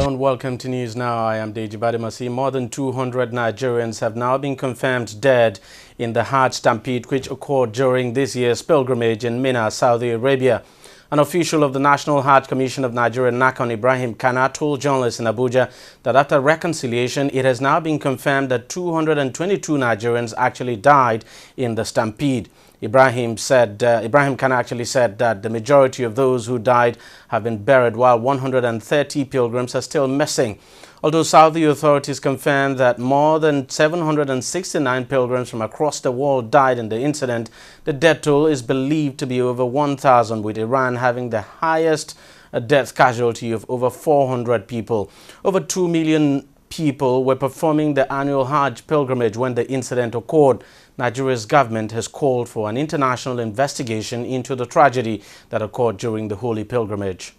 Hello and welcome to News Now. I am Deji Bademasi. More than 200 Nigerians have now been confirmed dead in the Hajj stampede which occurred during this year's pilgrimage in Mina, Saudi Arabia. An official of the National Hajj Commission of Nigeria, Nakon Ibrahim Kana, told journalists in Abuja that after reconciliation, it has now been confirmed that 222 Nigerians actually died in the stampede. Ibrahim Kana actually said that the majority of those who died have been buried while 130 pilgrims are still missing. Although Saudi authorities confirmed that more than 769 pilgrims from across the world died in the incident, the death toll is believed to be over 1,000, with Iran having the highest death casualty of over 400 people. Over 2 million people were performing the annual Hajj pilgrimage when the incident occurred. Nigeria's government has called for an international investigation into the tragedy that occurred during the holy pilgrimage.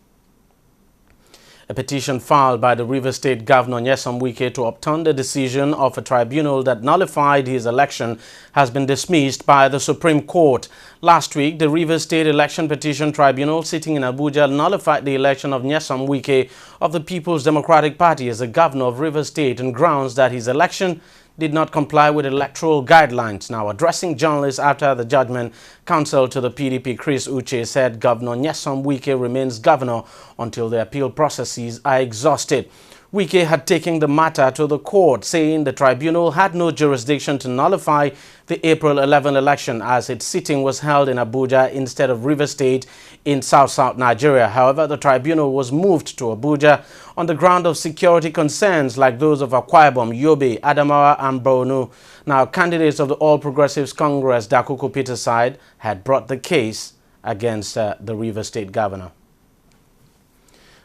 A petition filed by the Rivers State Governor Nyesom Wike to upturn the decision of a tribunal that nullified his election has been dismissed by the Supreme Court. Last week, the Rivers State Election Petition Tribunal sitting in Abuja nullified the election of Nyesom Wike of the People's Democratic Party as the governor of Rivers State on grounds that his election did not comply with electoral guidelines. Now, addressing journalists after the judgment, counsel to the PDP Chris Uche said Governor Nyesom Wike remains governor until the appeal processes are exhausted. Wike had taken the matter to the court, saying the tribunal had no jurisdiction to nullify the April 11 election as its sitting was held in Abuja instead of Rivers State in South Nigeria. However, the tribunal was moved to Abuja on the ground of security concerns like those of Akwa Ibom, Yobe, Adamawa and Borno. Now, candidates of the All Progressives Congress, Dakuku Peter side, had brought the case against the Rivers State governor.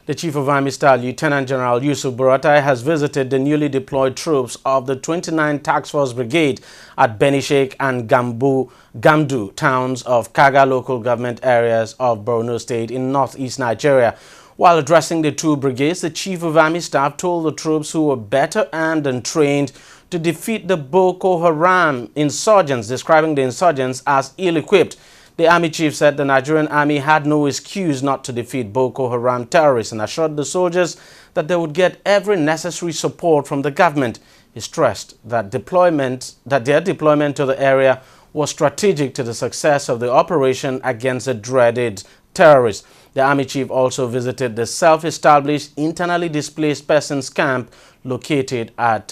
The Chief of Army Staff, Lieutenant General Yusuf Buratai, has visited the newly deployed troops of the 29th Task Force Brigade at Benishek and Gamdu towns of Kaga local government areas of Borno State in northeast Nigeria. While addressing the two brigades, the Chief of Army Staff told the troops who were better armed and trained to defeat the Boko Haram insurgents, describing the insurgents as ill-equipped. The Army Chief said the Nigerian Army had no excuse not to defeat Boko Haram terrorists and assured the soldiers that they would get every necessary support from the government. He stressed that their deployment to the area was strategic to the success of the operation against the dreaded terrorists. The Army Chief also visited the self-established internally displaced persons camp located at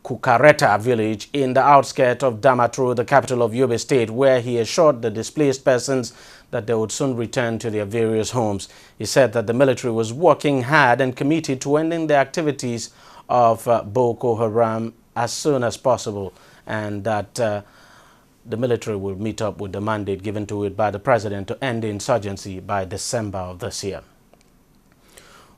Kukareta village in the outskirts of Damaturu, the capital of Yobe State, where he assured the displaced persons that they would soon return to their various homes. He said that the military was working hard and committed to ending the activities of Boko Haram as soon as possible, and that the military will meet up with the mandate given to it by the president to end the insurgency by December of this year.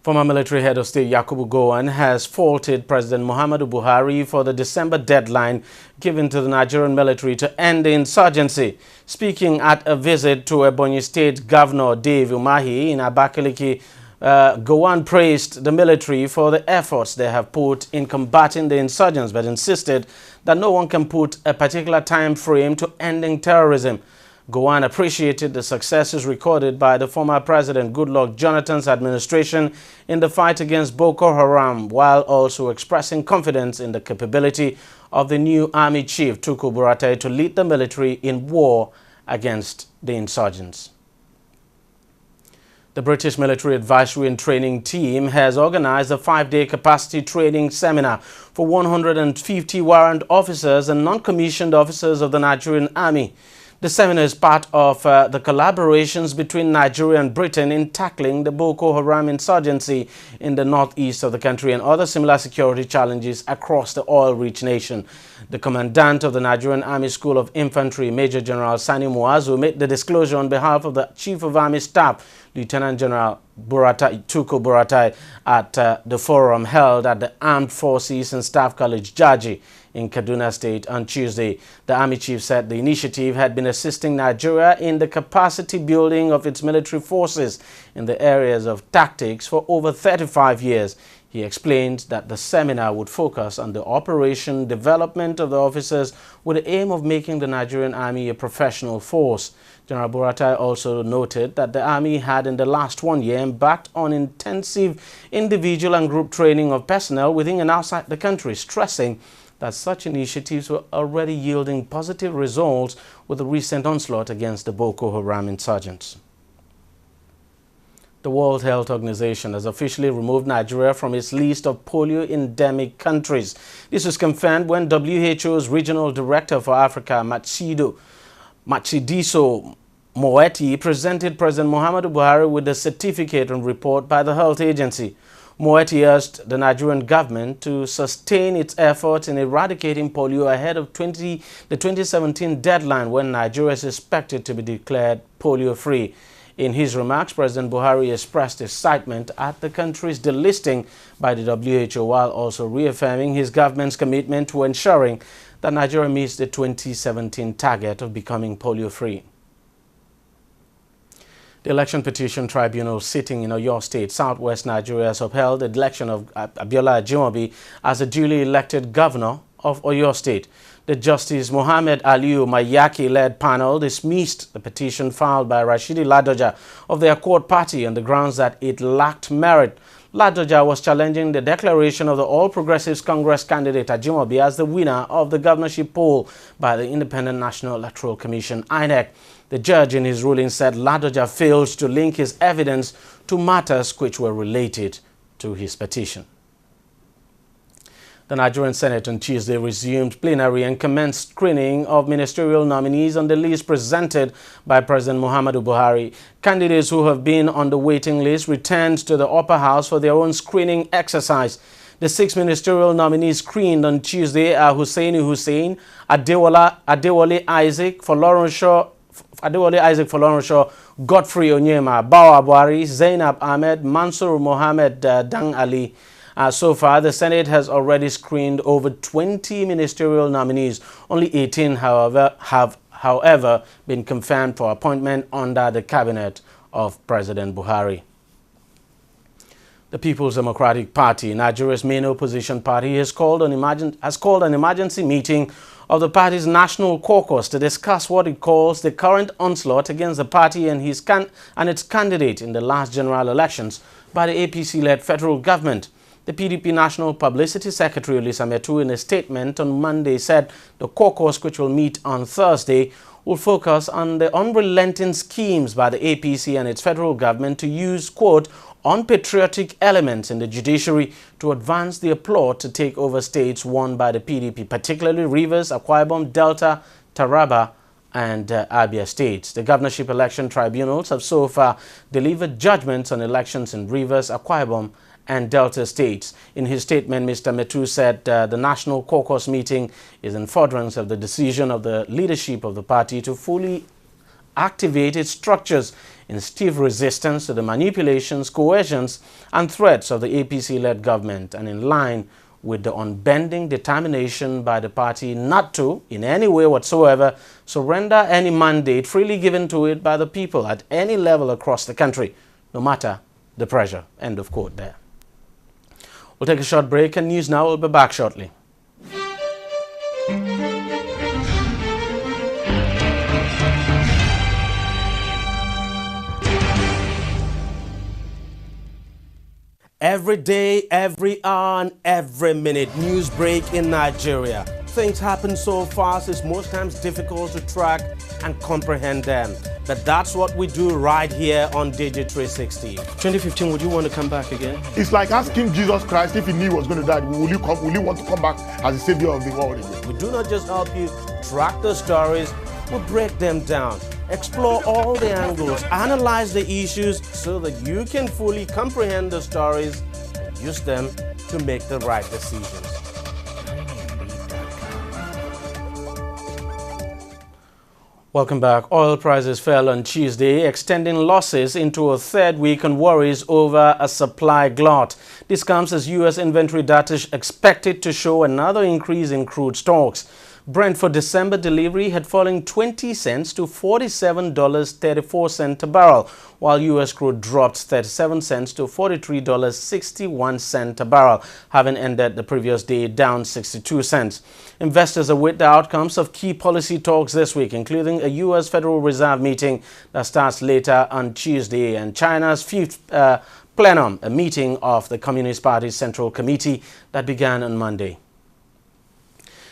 Former military head of state Yakubu Gowon has faulted President Muhammadu Buhari for the December deadline given to the Nigerian military to end the insurgency. Speaking at a visit to Ebonyi State Governor Dave Umahi in Abakaliki, Gowon praised the military for the efforts they have put in combating the insurgents, but insisted that no one can put a particular time frame to ending terrorism. Gowon appreciated the successes recorded by the former President Goodluck Jonathan's administration in the fight against Boko Haram, while also expressing confidence in the capability of the new Army Chief Tukur Buratai to lead the military in war against the insurgents. The British Military Advisory and Training Team has organized a 5-day capacity training seminar for 150 warrant officers and non-commissioned officers of the Nigerian Army. The seminar is part of the collaborations between Nigeria and Britain in tackling the Boko Haram insurgency in the northeast of the country and other similar security challenges across the oil-rich nation. The commandant of the Nigerian Army School of Infantry, Major General Sani Muazu, made the disclosure on behalf of the Chief of Army Staff, Lieutenant General Tukur Buratai, at the forum held at the Armed Forces and Staff College, Jaji, in Kaduna State on Tuesday. The Army Chief said the initiative had been assisting Nigeria in the capacity building of its military forces in the areas of tactics for over 35 years. He explained that the seminar would focus on the operation development of the officers with the aim of making the Nigerian Army a professional force. General Buratai also noted that the Army had in the last 1 year embarked on intensive individual and group training of personnel within and outside the country, stressing that such initiatives were already yielding positive results with the recent onslaught against the Boko Haram insurgents. The World Health Organization has officially removed Nigeria from its list of polio endemic countries. This was confirmed when WHO's Regional Director for Africa, Matshidiso Moeti, presented President Muhammadu Buhari with the certificate and report by the health agency. Moeti urged the Nigerian government to sustain its efforts in eradicating polio ahead of the 2017 deadline when Nigeria is expected to be declared polio-free. In his remarks, President Buhari expressed excitement at the country's delisting by the WHO while also reaffirming his government's commitment to ensuring that Nigeria meets the 2017 target of becoming polio-free. The Election Petition Tribunal sitting in Oyo State, southwest Nigeria, has upheld the election of Abiola Ajimobi as the duly elected governor of Oyo State. The Justice Mohammed Aliyu Mayaki-led panel dismissed the petition filed by Rashidi Ladoja of the Accord Party on the grounds that it lacked merit. Ladoja was challenging the declaration of the All Progressives Congress candidate Ajimobi as the winner of the governorship poll by the Independent National Electoral Commission, INEC. The judge in his ruling said Ladoja failed to link his evidence to matters which were related to his petition. The Nigerian Senate on Tuesday resumed plenary and commenced screening of ministerial nominees on the list presented by President Muhammadu Buhari. Candidates who have been on the waiting list returned to the upper house for their own screening exercise. The 6 ministerial nominees screened on Tuesday are Hussaini Hussein, Adewale Isaac Folorunsho, Godfrey Onyema, Bawa Buhari, Zainab Ahmed, Mansur Mohammed Dang Ali. So far, the Senate has already screened over 20 ministerial nominees. Only 18, however, have been confirmed for appointment under the cabinet of President Buhari. The People's Democratic Party, Nigeria's main opposition party, has called an emergency meeting of the party's national caucus to discuss what it calls the current onslaught against the party and its candidate in the last general elections by the APC-led federal government. The PDP National Publicity Secretary Olisa Metu, in a statement on Monday, said the caucus, which will meet on Thursday, will focus on the unrelenting schemes by the APC and its federal government to use, quote, unpatriotic elements in the judiciary to advance their plot to take over states won by the PDP, particularly Rivers, Akwa Ibom, Delta, Taraba, and Abia states. The governorship election tribunals have so far delivered judgments on elections in Rivers, Akwa Ibom, and Delta states. In his statement, Mr. Metu said the National Caucus meeting is in furtherance of the decision of the leadership of the party to fully activate its structures in stiff resistance to the manipulations, coercions, and threats of the APC-led government, and in line with the unbending determination by the party not to, in any way whatsoever, surrender any mandate freely given to it by the people at any level across the country, no matter the pressure. End of quote there. We'll take a short break, and News Now will be back shortly. Every day, every hour, and every minute, news break in Nigeria. Things happen so fast, it's most times difficult to track and comprehend them. But that's what we do right here on TV360. 2015, would you want to come back again? It's like asking Jesus Christ if he knew he was going to die, will you want to come back as the savior of the world again? We do not just help you track the stories, we break them down, explore all the angles, analyze the issues so that you can fully comprehend the stories and use them to make the right decisions. Welcome back. Oil prices fell on Tuesday, extending losses into a third week on worries over a supply glut. This comes as U.S. inventory data is expected to show another increase in crude stocks. Brent for December delivery had fallen 20 cents to $47.34 a barrel, while U.S. crude dropped 37 cents to $43.61 a barrel, having ended the previous day down 62 cents. Investors await the outcomes of key policy talks this week, including a U.S. Federal Reserve meeting that starts later on Tuesday and China's fifth plenum, a meeting of the Communist Party's Central Committee that began on Monday.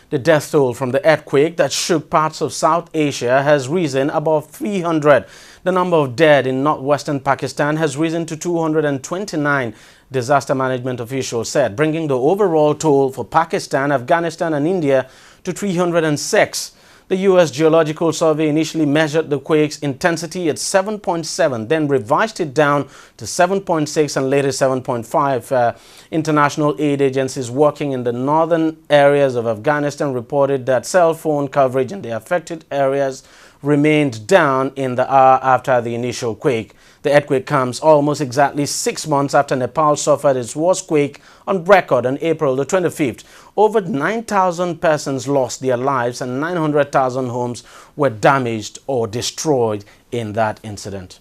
The death toll from the earthquake that shook parts of South Asia has risen above 300. The number of dead in northwestern Pakistan has risen to 229, disaster management officials said, bringing the overall toll for Pakistan, Afghanistan and India to 306. The U.S. Geological Survey initially measured the quake's intensity at 7.7, then revised it down to 7.6 and later 7.5. International aid agencies working in the northern areas of Afghanistan reported that cell phone coverage in the affected areas remained down in the hour after the initial quake. The earthquake comes almost exactly 6 months after Nepal suffered its worst quake on record on April the 25th. Over 9,000 persons lost their lives and 900,000 homes were damaged or destroyed in that incident.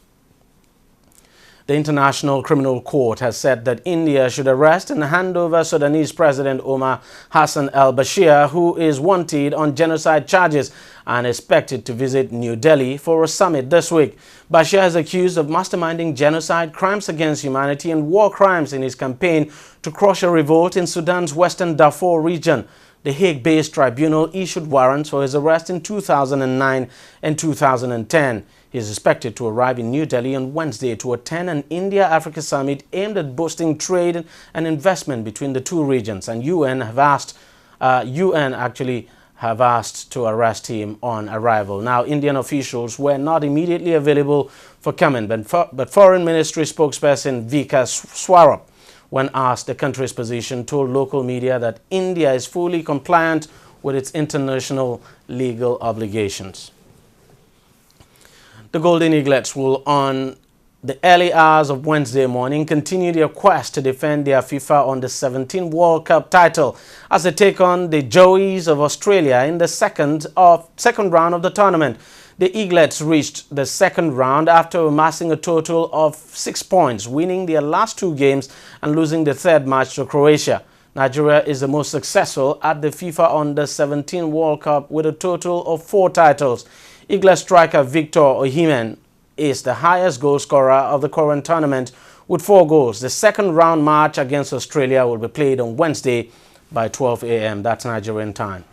The International Criminal Court has said that India should arrest and hand over Sudanese President Omar Hassan al-Bashir, who is wanted on genocide charges and expected to visit New Delhi for a summit this week. Bashir is accused of masterminding genocide, crimes against humanity and war crimes in his campaign to crush a revolt in Sudan's western Darfur region. The Hague-based tribunal issued warrants for his arrest in 2009 and 2010. He is expected to arrive in New Delhi on Wednesday to attend an India-Africa summit aimed at boosting trade and investment between the two regions. And UN have asked to arrest him on arrival. Now, Indian officials were not immediately available for comment, but Foreign Ministry spokesperson Vikas Swarup, when asked the country's position, told local media that India is fully compliant with its international legal obligations. The Golden Eaglets will, on the early hours of Wednesday morning, continue their quest to defend their FIFA Under-17 World Cup title as they take on the Joeys of Australia in the second round of the tournament. The Eaglets reached the second round after amassing a total of 6 points, winning their last 2 games and losing the third match to Croatia. Nigeria is the most successful at the FIFA Under-17 World Cup with a total of 4 titles. Eaglet striker Victor Osimhen is the highest goal scorer of the current tournament with 4 goals. The second round match against Australia will be played on Wednesday by 12 a.m. That's Nigerian time.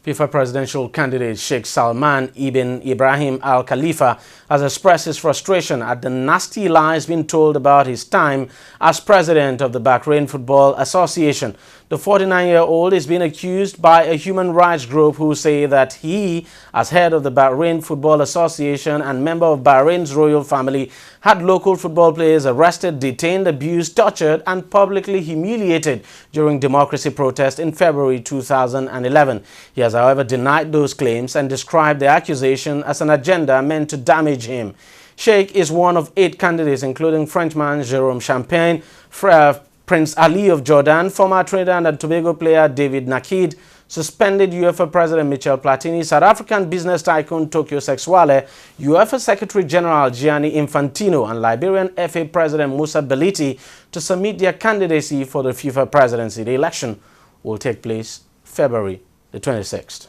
FIFA presidential candidate Sheikh Salman ibn Ibrahim Al Khalifa has expressed his frustration at the nasty lies being told about his time as president of the Bahrain Football Association. The 49-year-old is being accused by a human rights group who say that he, as head of the Bahrain Football Association and member of Bahrain's royal family, had local football players arrested, detained, abused, tortured and publicly humiliated during democracy protests in February 2011. He has, however, denied those claims and described the accusation as an agenda meant to damage him. Sheikh is one of 8 candidates, including Frenchman Jérôme Champagne, Prince Ali of Jordan, former Trinidad and Tobago player David Nakid, suspended UEFA President Michel Platini, South African business tycoon Tokyo Sexwale, UEFA Secretary General Gianni Infantino, and Liberian FA President Musa Beliti to submit their candidacy for the FIFA presidency. The election will take place February the 26th.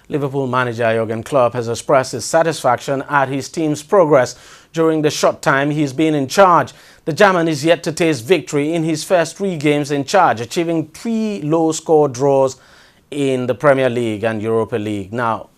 Liverpool manager Jurgen Klopp has expressed his satisfaction at his team's progress during the short time he's been in charge. The German is yet to taste victory in his first 3 games in charge, achieving 3 low-score draws in the Premier League and Europa League. Now,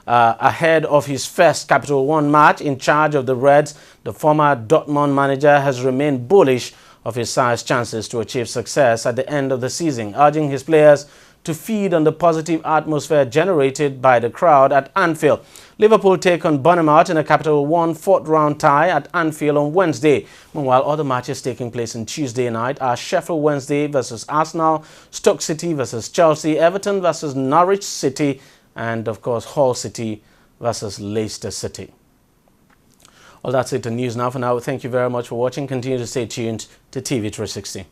ahead of his first Capital One match in charge of the Reds, the former Dortmund manager has remained bullish of his side's chances to achieve success at the end of the season, urging his players to feed on the positive atmosphere generated by the crowd at Anfield. Liverpool take on Bournemouth in a Capital One 4th round tie at Anfield on Wednesday. Meanwhile, other matches taking place on Tuesday night are Sheffield Wednesday versus Arsenal, Stoke City versus Chelsea, Everton versus Norwich City, and of course Hull City versus Leicester City. Well, that's it, the news now for now. Thank you very much for watching. Continue to stay tuned to TV360.